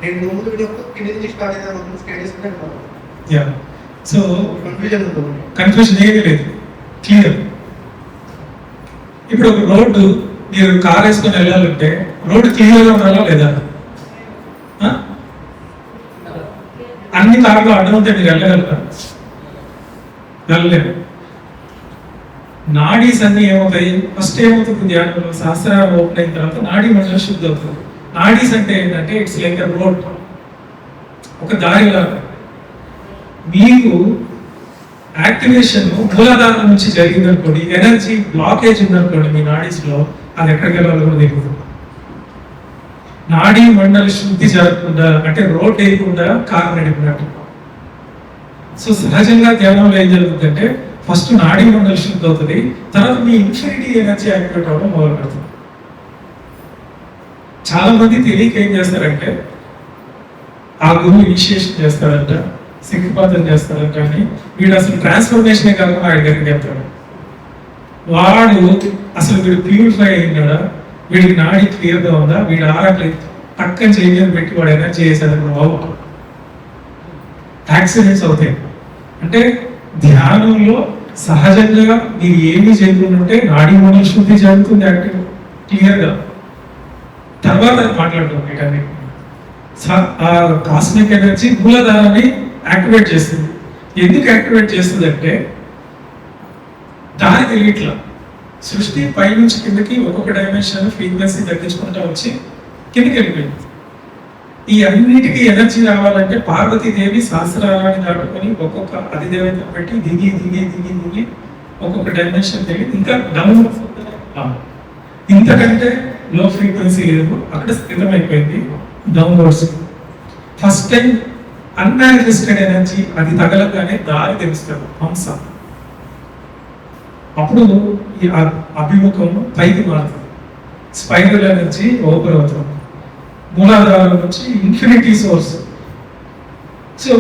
నేను ముందు కింది నుంచి స్టార్ట్ అయితే స్టేట్ చేసుకుంటే సో కన్ఫ్యూజన్ ఏమీ లేదు, క్లియర్. ఇప్పుడు ఒక రోడ్డు మీరు కార్ వేసుకొని వెళ్ళాలంటే రోడ్డు క్లియర్గా ఉండాలా లేదా? అన్ని కార్లు అడ్డం ఉంటే మీరు వెళ్ళగలరా? వెళ్ళలేదు. నాడీస్ అన్ని ఏమవుతాయి? ఫస్ట్ ఏమవుతుంది ధ్యానంలో, శాస్త్రాలు ఓపెన్ అయిన తర్వాత నాడీ మండలం శుద్ధి అవుతుంది. నాడీస్ అంటే ఏంటంటే ఇట్స్ లైక్ రోడ్, ఒక దారిలాగా. మీకు యాక్టివేషన్ మూలాధారం నుంచి జరిగిందనుకోండి, ఎనర్జీ బ్లాకేజ్ ఉందనుకోండి మీ నాడీస్ లో, అది ఎక్కడికి వెళ్ళాలో కూడా తెలియదు. నాడీ మండలి శుద్ధి జరగకుండా అంటే రోడ్ వేయకుండా కారు నడిపినట్టు. సో సహజంగా ధ్యానంలో ఏం జరుగుతుందంటే ఫస్ట్ నాడీ మండలి శుద్ధి అవుతుంది, తర్వాత మీ ఇన్ఫినిటీ ఎనర్జీ యాక్టివేట్ అవ్వడం మొదలు పెడుతుంది. చాలా మంది తెలియక ఏం చేస్తారంటే ఆ గురువు ఇనిషియేషన్ చేస్తాడంట, శక్తిపాతం చేస్తాడంట, కానీ వీడు అసలు ట్రాన్స్ఫర్మేషనే కాకుండా ఆయన దగ్గరికి వెళ్తాడు. వాడు అసలు వీడు ప్యూరిఫై అయినాడా, వీడికి నాడి క్లియర్గా ఉందా, వీడు ఆరాట్లేదు పక్కన చేయని పెట్టి వాడు ఎనర్జీ చేసేదాన్ని బాబు యాక్సిడెంట్స్ అవుతాయి. అంటే ధ్యానంలో సహజంగా మీరు ఏమీ చేయకుంటే నాడీ మండల శుద్ధి జరుగుతుంది యాక్టివ్ క్లియర్గా. తర్వాత మాట్లాడుతాం వీటన్ని. ఆ కాస్మిక్ ఎనర్జీ మూలధారాన్ని యాక్టివేట్ చేస్తుంది. ఎందుకు యాక్టివేట్ చేస్తుంది అంటే దాని తెలియట్లా సృష్టి పైనుంచి కిందకి ఒక్కొక్క డైమెన్షన్ ఫ్రీక్వెన్సీ తగ్గించుకుంటా వచ్చి కిందకి వెళ్ళిపోయింది. ఈ అన్నిటికీ ఎనర్జీ రావాలంటే పార్వతీదేవి సహస్రారాన్ని దాటుకొని ఒక్కొక్క అధిదేవత పెట్టి దిగి దిగి దిగి దిగి ఒక్కొక్క డైమెన్షన్ తెలియదు. ఇంకా డౌన్ ఇంతకంటే లో ఫ్రీక్వెన్సీ లేదు, అక్కడ స్థిరమైపోయింది downwards. First time unmanifested energy అది తగలగానే దారి తెలుస్తుంది హంస. అప్పుడు ఈ అభిముఖం పైకి మారుతుంది, స్పైరల్ ఎనర్జీ ఓపెన్ అవుతుంది, మూలాధారం నుంచి ఇన్ఫినిటీ సోర్స్. సో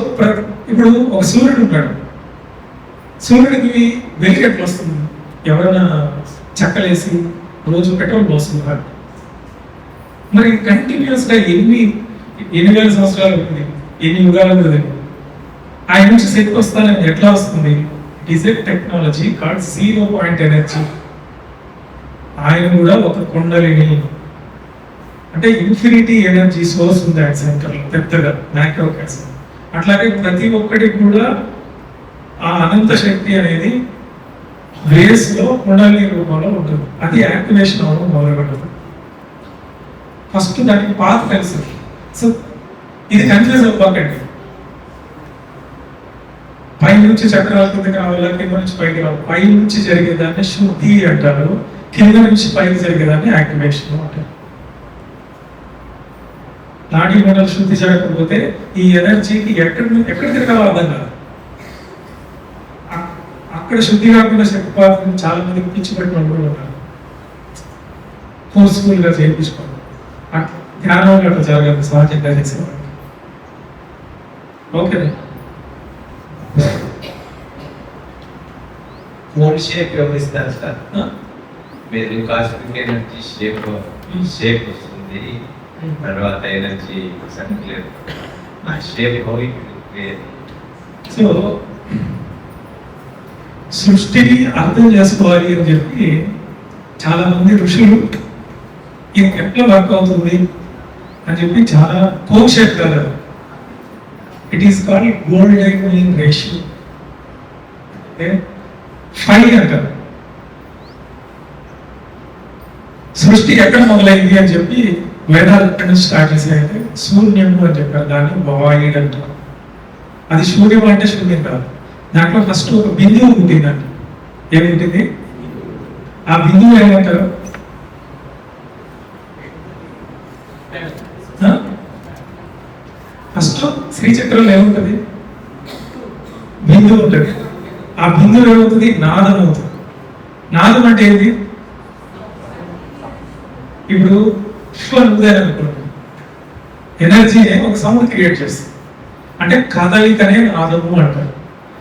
ఇప్పుడు ఒక సూర్యుడు ఉంటాడు, సూర్యుడికి వెలుగు ఎట్లా వస్తుంది? ఎవరైనా చెక్కలేసి రోజు పెట్రోల్ పోస్తున్నారు. మరి కంటిన్యూస్గా ఎన్ని వేల సంవత్సరాలు ఉంటుంది, ఎన్ని యుగాలు ఉంటుంది, ఆయన నుంచి శక్తి వస్తానని ఎట్లా వస్తుంది? It is a technology called zero point energy. ఆయన కూడా ఒక కుండలిని అంటే ఇన్ఫినిటీ ఎనర్జీ సోర్స్ ఉంది ఆయన సెంటర్లో పెద్దగా మ్యాక్రో క్యాస్. అట్లాగే ప్రతి ఒక్కటి కూడా ఆ అనంత శక్తి అనేది బేస్ లో కుండలిని రూపంలో ఉంటుంది. అది యాక్టివేషన్ అవ్వడం మొదలుపెట్టదు. ఫస్ట్ దానికి పాత తెలుసు. సో ఇది కన్ఫ్యూజ్ అవ్వకండి. పై నుంచి చక్రాల కిందకి రావాలా, కింద నుంచి పైకి రావాలి. పై నుంచి జరిగేదాన్ని శుద్ధి అంటారు, కింద నుంచి పైకి జరిగేదాన్ని యాక్టివేషన్ అంటారు. నాడీ మండల శుద్ధి జరగకపోతే ఈ ఎనర్జీకి ఎక్కడ తిరగాలో అర్థం కాదు. అక్కడ శుద్ధి కాకుండా శక్తిపాతం చాలా మంది పిచ్చి పెట్టిన కూడా ఉన్నారు, ఫోర్స్ఫుల్ గా చేయించుకోవాలి. ధ్యానం అట్లా జరగదు, సహజంగా చేసేవాళ్ళు. ఓకే, ఫోన్ షేప్ వ్యవహరిస్తారు సార్. మీరు కాస్మిక్ ఎనర్జీ షేప్ వస్తుంది, తర్వాత ఎనర్జీ సర్క్యులేట్ ఆ షేప్ సో సృష్టిని అర్థం చేసుకోవాలి అని చెప్పి చాలా మంది ఋషులు ఇది ఎట్లా వర్క్ అవుతుంది అని చెప్పి చాలా కోన్ షేప్ కదా, it is called golden ratio. 5 అంటారు. సృష్టి ఎక్కడ మొదలైంది అని చెప్పి వేదాలు ఎక్కడి నుంచి స్టార్ట్ చేసాయంటే శూన్యము అని చెప్పారు, దాన్ని వాయిడ్ అంటారు. అది శూన్యం అంటే శూన్యం కాదు, దాంట్లో ఫస్ట్ ఒక బిందువు ఉంటుందండి. ఏమింటుంది ఆ బిందువు? ఏమంటారు? ఫస్ట్ శ్రీచక్రంలో ఏముంటుంది? బిందువు ఉంటుంది. ఆ బిందువు ఏమవుతుంది? నాదం అవుతుంది. నాదం అంటే ఏంటి? ఇప్పుడు అనుకోండి, ఎనర్జీ ఒక సౌండ్ క్రియేట్ చేస్తుంది. అంటే కదలికనే నాదము అంటారు.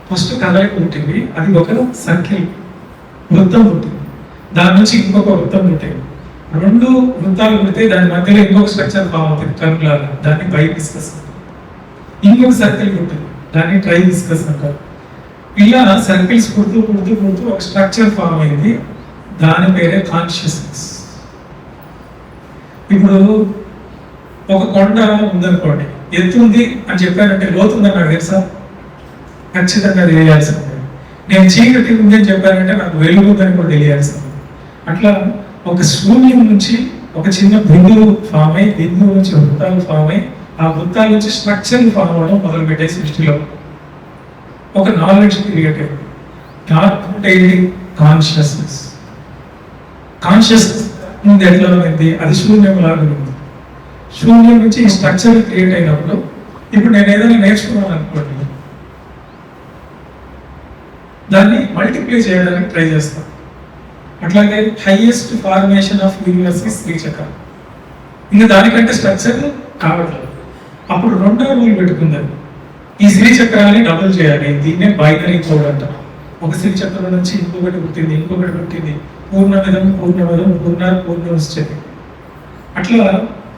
ఫస్ట్ కదలిక ఉంటుంది, అది ఒక సర్కిల్ వృత్తం ఉంటుంది, దాని నుంచి ఇంకొక వృత్తం ఉంటుంది, రెండు వృత్తాలు పెడితే దాని మధ్యలో ఇంకొక స్ట్రక్చర్ ఫామ్ అవుతుంది టర్మ్ లాగా, దాన్ని బై డిస్కస్. ఇంకొక సర్కిల్ ఉంటుంది, దాన్ని ట్రై డిస్కస్ అంటారు. ఇలా సర్కిల్స్ పుడుతూ పుడుతూ పుడుతూ ఒక స్ట్రక్చర్ ఫామ్ అయింది, దాని పేరే కాన్షియస్నెస్. ఇప్పుడు ఒక కొండ ఉందనుకోండి, ఎత్తు ఉంది అని చెప్పారంటే లోతు ఉందని నాకు తెలుసా? ఖచ్చితంగా తెలియాల్సిందే. నేను చీకటి ఉంది అని చెప్పానంటే నాకు వెలుగు ఉందని కూడా తెలియాల్సిందే. అట్లా ఒక శూన్యం నుంచి ఒక చిన్న బిందువు ఫామ్ అయ్యి, బిందువు నుంచి వృత్తాలు ఫామ్ అయ్యి, ఆ వృత్తాల నుంచి స్ట్రక్చర్ ఫామ్ అవ్వడం మొదలుపెట్టే సృష్టిలో ఒక నాలెడ్జ్ క్రియేట్ అయింది. అంటే కాన్షియస్నెస్. కాన్షియస్నెస్ ముందు ఎట్లా ఉంది? అది శూన్యం లాగా ఉంది. శూన్యం నుంచి స్ట్రక్చర్ క్రియేట్ అయినప్పుడు ఇప్పుడు నేను ఏదైనా నేర్చుకున్నాను అనుకోండి, దాన్ని మల్టిప్లై చేయడానికి ట్రై చేస్తాను. అట్లాగే హైయెస్ట్ ఫార్మేషన్ ఆఫ్ యూనివర్స్ శ్రీచక్రం. ఇంకా దానికంటే స్ట్రక్చర్ కావట్లేదు. అప్పుడు రెండో రూల్ పెట్టుకుందాం, ఈ శ్రీచక్రాన్ని డబుల్ చేయాలి. దీన్నే బైనరీ కోడ్ అంటాం. ఒక శ్రీచక్రం నుంచి ఇంకొకటి పుట్టింది, ఇంకొకటి పుట్టింది, పూర్ణమిదం పూర్ణమిదం పూర్ణముచ్యతే. అట్లా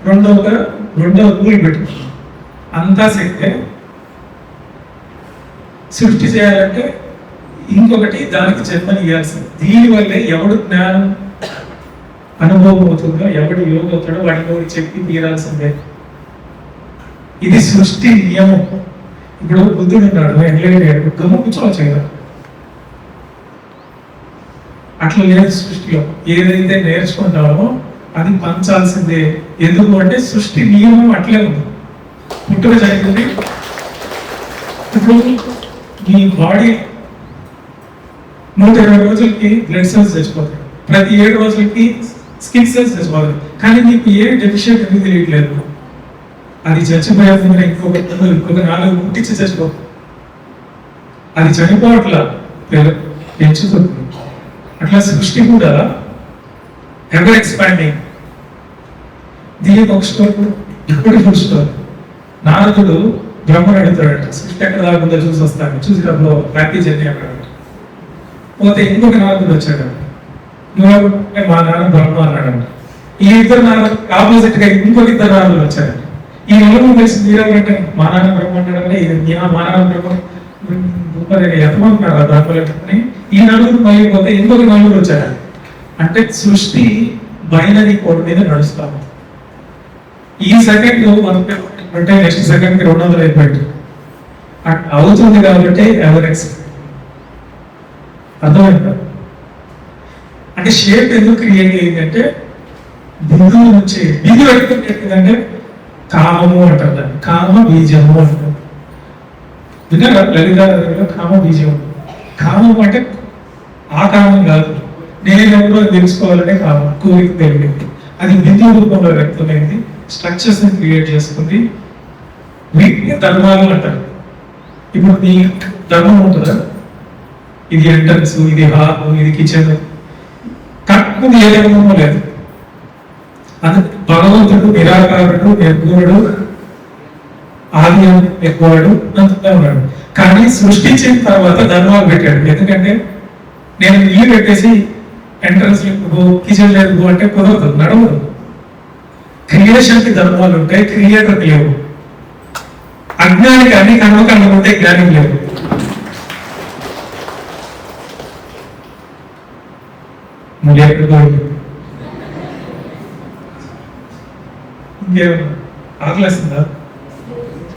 రెండో రూల్ పెట్టుకుంటాం. అంతా శక్తే. సృష్టి చేయాలంటే ఇంకొకటి దానికి జన్మనియాల్సింది. దీనివల్లే ఎవడు జ్ఞానం అనుభవం అవుతుందో, ఎవడు యోగ అవుతాడో వాడికి చెప్పి తీరాల్సిందే. ఇది సృష్టి నియమం. ఇప్పుడు బుద్ధుడు ఉన్నాడు, ఎండ్లేడు, గమ్ము కూర్చోవచ్చు కదా. అట్లా లేదు సృష్టిలో. ఏదైతే నేర్చుకుంటామో అది పంచాల్సిందే. ఎందుకు అంటే సృష్టి నియమం అట్లే ఉంది. పుట్టుక జరిగింది. ఇప్పుడు మీ బాడీ 120 రోజులకి బ్లడ్ సెల్స్ చచ్చిపోతాయి, ప్రతి 7 రోజులకి స్కిన్ సెల్స్ చచ్చిపోతాయి. కానీ నీకు ఏ డెఫిషియెంట్ అనేది తెలియట్లేదు. అది చచ్చిపోయే ముందు ఇంకొక 4 పుట్టించి చచ్చిపోతుంది. అది చనిపోవట్లా, పెంచుతుంది. అట్లా సృష్టి కూడా ఎవర్ ఎక్స్పాండింగ్. దీనికి ఒక స్టోరీ, ఇప్పుడు స్టోరీ. నారదుడు బ్రహ్మను అడుగుతాడట, సృష్టి ఎక్కడ దాకుందో చూసి వస్తాను. చూసినప్పుడు ప్యాకేజ్ అన్ని అక్కడ పోతే ఇంకొక నారదుడు వచ్చాడు. నువ్వు మా నాన్న బ్రహ్మ అన్నాడంట. ఈ ఇద్దరు నారదు ఆపోజిట్ గా ఇంకొక ఇద్దరు నారదులు వచ్చాడు. ఈ నలుగురు కలిసి మీరేమంటే మా నాన్న బ్రహ్మ అంటాడంటే మా నాన్న బ్రహ్మ ఎంతమంటున్నారు ఆ బ్రహ్మలని. ఈ నలుగురు మళ్ళీ పోతే ఇంకొక నలుగురు వచ్చాడు. అంటే సృష్టి బైనరీ కోడ్ మీద నడుస్తాము. ఈ సెకండ్ అంటే నెక్స్ట్ సెకండ్ కి 200 అయిపోయింది అవుతుంది కాబట్టి ఎవరెక్స్ అర్థమైందా? అంటే షేప్ ఎందుకు క్రియేట్ అయ్యిందంటే బిందువు నుంచి బిందు ఎట్టిందంటే కామము అంటారు దాన్ని. కామ బీజము అంటారు. విన్నారా? లలిత కామ బీజం. కామం అంటే ఆ కామం కాదు, నేను ఎవరో తెలుసుకోవాలనే కామం, కోరిక తెలియదు. అది బిందువు రూపంలో వ్యక్తమైంది, స్ట్రక్చర్స్ ని క్రియేట్ చేసుకుంది. వీటిని ధర్మాలు అంటారు. ఇప్పుడు నీ ధర్మం ఉంటుందా? ఇది ఎంట్రన్స్, ఇది హాల్, ఇది కిచెన్. కరెక్ట్ ఏ ధర్మమో లేదు. అది భగవంతుడు నిరాకారుడు, నిర్గుణుడు, ఆది ఎక్కువాడు అంతా ఉన్నాడు. కానీ సృష్టించిన తర్వాత ధర్మాలు పెట్టాడు. ఎందుకంటే నేను ఇల్లు పెట్టేసి ఎంట్రన్స్ కిచెన్ లేదు అంటే కుదరదు, నడవదు. క్రియేషన్ కి ధర్మాలు ఉంటాయి, క్రియేటర్ లేవు. అజ్ఞానికి అన్ని కర్మకాండలు ఉంటాయి, జ్ఞానం లేవు. మళ్ళీ ఎక్కడికో ఇంకేమన్నా ఆకలేస్తుందా?